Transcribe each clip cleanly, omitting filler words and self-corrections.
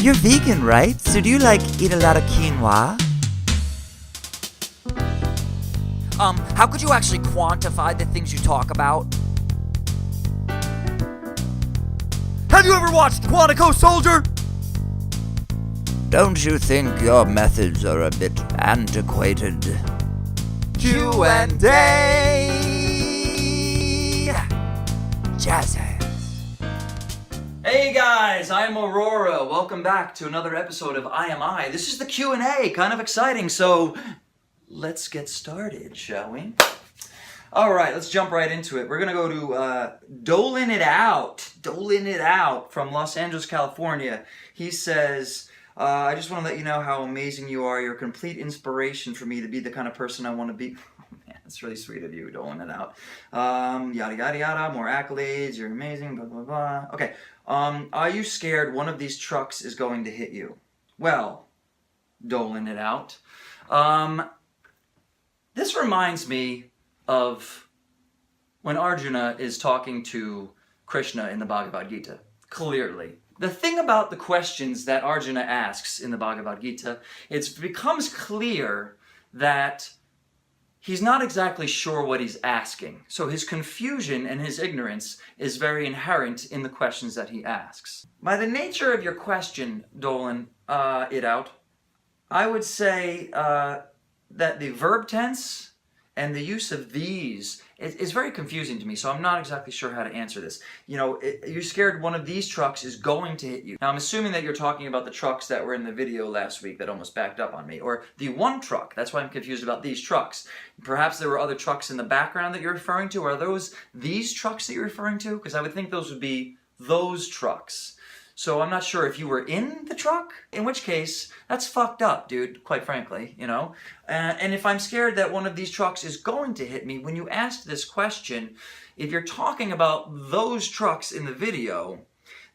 You're vegan, right? So do you eat a lot of quinoa? How could you actually quantify the things you talk about? Have you ever watched Quantico Soldier? Don't you think your methods are a bit antiquated? QnA Dressing. Hey guys, I'm Aurora. Welcome back to another episode of I Am I. This is the Q&A, kind of exciting, so let's get started, shall we? Alright, let's jump right into it. We're gonna go to Dolin' It Out from Los Angeles, California. He says, I just want to let you know how amazing you are. You're a complete inspiration for me to be the kind of person I want to be. Oh man, that's really sweet of you, Dolin' It Out. Yada yada yada, more accolades, you're amazing, blah blah blah. Okay, are you scared one of these trucks is going to hit you? Well, Dolin' It Out. This reminds me of when Arjuna is talking to Krishna in the Bhagavad Gita. Clearly. The thing about the questions that Arjuna asks in the Bhagavad Gita, it becomes clear that he's not exactly sure what he's asking. So his confusion and his ignorance is very inherent in the questions that he asks. By the nature of your question, Dolin' It Out, I would say that the verb tense and the use of these is very confusing to me, so I'm not exactly sure how to answer this. You know, you're scared one of these trucks is going to hit you. Now, I'm assuming that you're talking about the trucks that were in the video last week that almost backed up on me, or the one truck. That's why I'm confused about these trucks. Perhaps there were other trucks in the background that you're referring to. Are those these trucks that you're referring to? Because I would think those would be those trucks. So I'm not sure if you were in the truck, in which case, that's fucked up, dude, quite frankly, you know? And if I'm scared that one of these trucks is going to hit me, when you asked this question, if you're talking about those trucks in the video,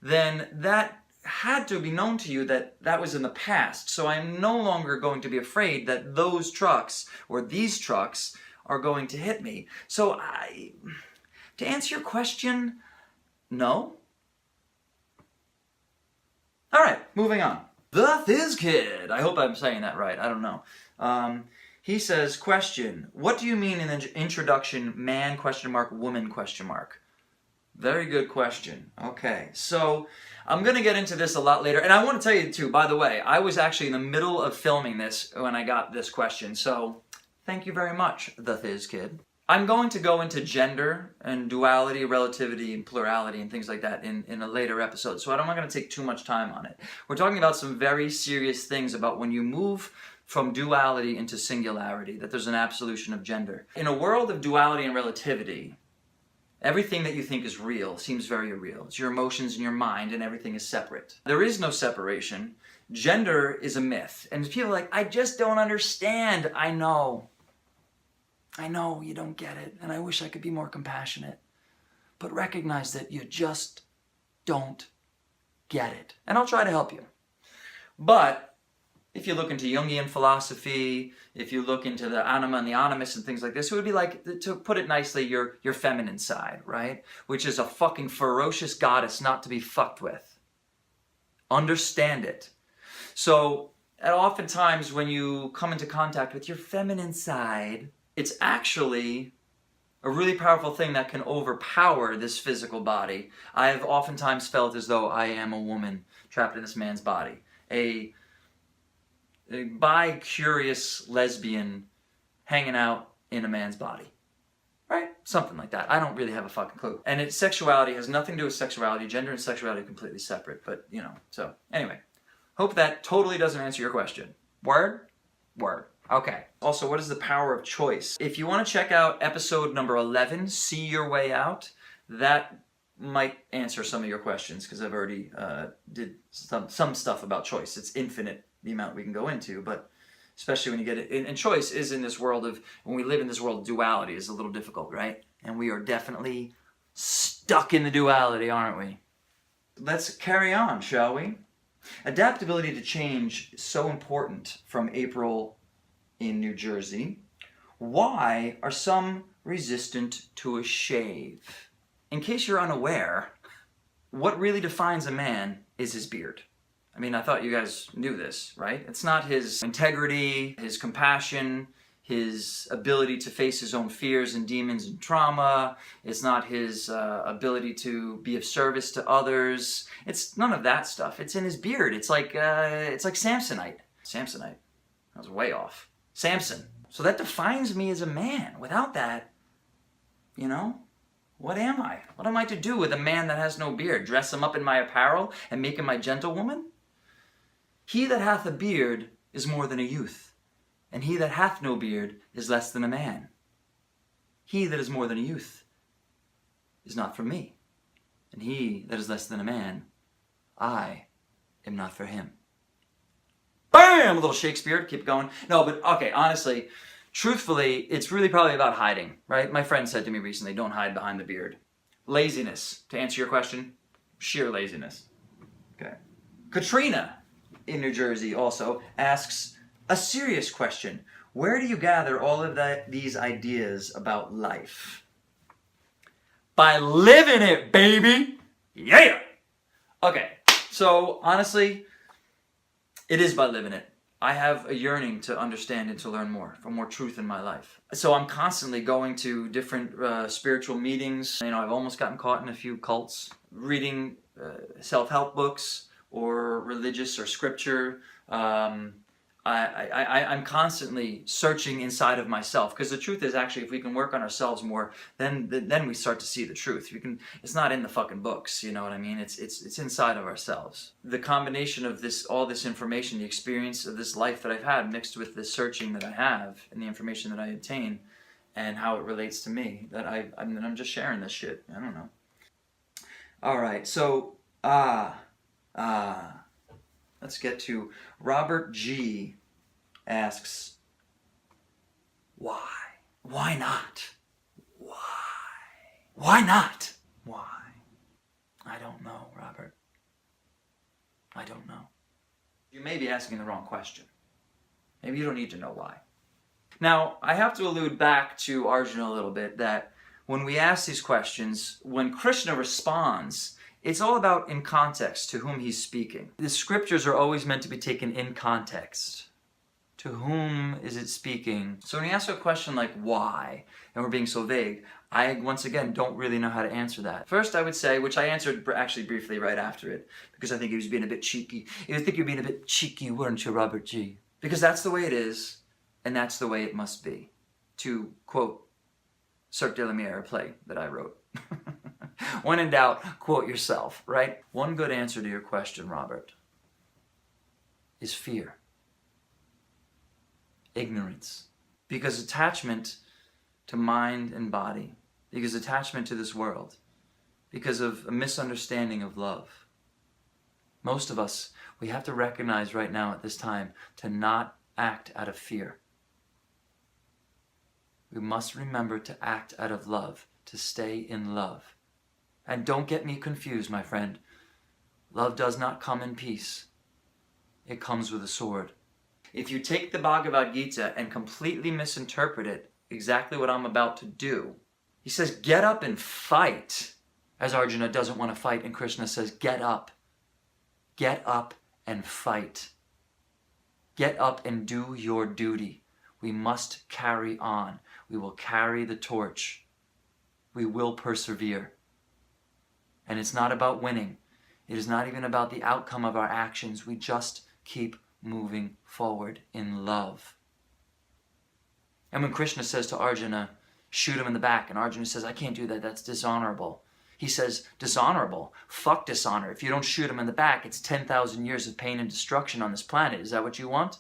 then that had to be known to you that that was in the past. So I'm no longer going to be afraid that those trucks, or these trucks, are going to hit me. So to answer your question, no. Alright, moving on. The Thiz Kid. I hope I'm saying that right. I don't know. He says, question, what do you mean in the introduction, man, ? Woman, ? Very good question. Okay, so I'm going to get into this a lot later. And I want to tell you too, by the way, I was actually in the middle of filming this when I got this question. So thank you very much, The Thiz Kid. I'm going to go into gender and duality, relativity, and plurality and things like that in a later episode, so I'm not going to take too much time on it. We're talking about some very serious things about when you move from duality into singularity, that there's an absolution of gender. In a world of duality and relativity, everything that you think is real seems very real. It's your emotions and your mind, and everything is separate. There is no separation. Gender is a myth. And people are like, I just don't understand. I know you don't get it, and I wish I could be more compassionate. But recognize that you just don't get it. And I'll try to help you. But if you look into Jungian philosophy, if you look into the anima and the animus and things like this, it would be like, to put it nicely, your feminine side, right? Which is a fucking ferocious goddess not to be fucked with. Understand it. So, oftentimes when you come into contact with your feminine side, it's actually a really powerful thing that can overpower this physical body. I have oftentimes felt as though I am a woman trapped in this man's body. A bi-curious lesbian hanging out in a man's body. Right? Something like that. I don't really have a fucking clue. And sexuality has nothing to do with sexuality. Gender and sexuality are completely separate. But, you know, so anyway. Hope that totally doesn't answer your question. Word? Word. Okay. Also, what is the power of choice? If you want to check out episode number 11, See Your Way Out, that might answer some of your questions, because I've already did some stuff about choice. It's infinite, the amount we can go into, but especially when you get it. And choice is in this world of, when we live in this world of duality, is a little difficult, right? And we are definitely stuck in the duality, aren't we? Let's carry on, shall we? Adaptability to change is so important from April in New Jersey. Why are some resistant to a shave? In case you're unaware, what really defines a man is his beard. I mean, I thought you guys knew this, right? It's not his integrity, his compassion, his ability to face his own fears and demons and trauma. It's not his ability to be of service to others. It's none of that stuff. It's in his beard. It's like Samsonite. Samsonite. I was way off. Samson. So that defines me as a man. Without that, you know, what am I? What am I to do with a man that has no beard? Dress him up in my apparel and make him my gentlewoman? He that hath a beard is more than a youth, and he that hath no beard is less than a man. He that is more than a youth is not for me, and he that is less than a man, I am not for him. Bam! A little Shakespeare, keep going. No, but okay, honestly, truthfully, it's really probably about hiding, right? My friend said to me recently, don't hide behind the beard. Laziness, to answer your question, sheer laziness. Okay. Katrina in New Jersey also asks a serious question. Where do you gather all of these ideas about life? By living it, baby! Yeah! Okay, so honestly, it is by living it. I have a yearning to understand and to learn more, for more truth in my life. So I'm constantly going to different spiritual meetings. You know, I've almost gotten caught in a few cults, reading self-help books or religious or scripture. I'm constantly searching inside of myself, because the truth is, actually, if we can work on ourselves more, then we start to see the truth. It's not in the fucking books, you know what I mean? It's inside of ourselves. The combination of all this information, the experience of this life that I've had, mixed with the searching that I have and the information that I obtain, and how it relates to me, that I'm just sharing this shit. I don't know. All right, so let's get to Robert G. asks, why? Why not? Why? Why not? Why? I don't know, Robert. I don't know. You may be asking the wrong question. Maybe you don't need to know why. Now, I have to allude back to Arjuna a little bit, that when we ask these questions, when Krishna responds, it's all about in context to whom he's speaking. The scriptures are always meant to be taken in context. To whom is it speaking? So when you ask a question like why, and we're being so vague, I, once again, don't really know how to answer that. First, I would say, which I answered actually briefly right after it, because I think he was being a bit cheeky. I think you're being a bit cheeky, weren't you, Robert G? Because that's the way it is, and that's the way it must be. To quote Cirque de la Lumiere, play that I wrote. When in doubt, quote yourself, right? One good answer to your question, Robert, is fear. Ignorance. Because attachment to mind and body, because attachment to this world, because of a misunderstanding of love. Most of us, we have to recognize right now at this time to not act out of fear. We must remember to act out of love, to stay in love. And don't get me confused, my friend. Love does not come in peace. It comes with a sword. If you take the Bhagavad Gita and completely misinterpret it, exactly what I'm about to do, he says, get up and fight. As Arjuna doesn't want to fight, and Krishna says, get up. Get up and fight. Get up and do your duty. We must carry on. We will carry the torch. We will persevere. And it's not about winning. It is not even about the outcome of our actions. We just keep moving forward in love. And when Krishna says to Arjuna, shoot him in the back, and Arjuna says, I can't do that, that's dishonorable. He says, dishonorable? Fuck dishonor. If you don't shoot him in the back, it's 10,000 years of pain and destruction on this planet. Is that what you want?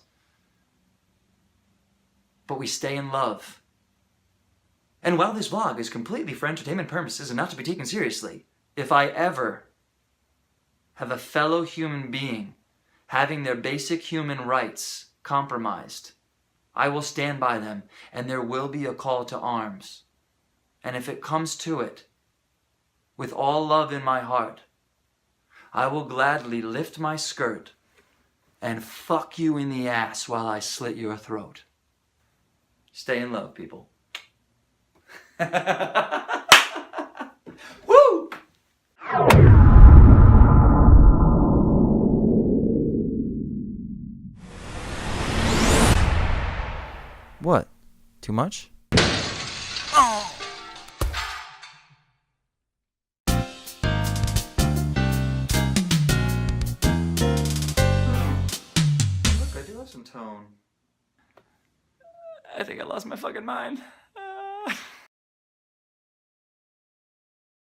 But we stay in love. And while this vlog is completely for entertainment purposes and not to be taken seriously, if I ever have a fellow human being having their basic human rights compromised, I will stand by them, and there will be a call to arms. And if it comes to it, with all love in my heart, I will gladly lift my skirt and fuck you in the ass while I slit your throat. Stay in love, people. Woo! Too much? Oh! Look, I do have some tone. I think I lost my fucking mind.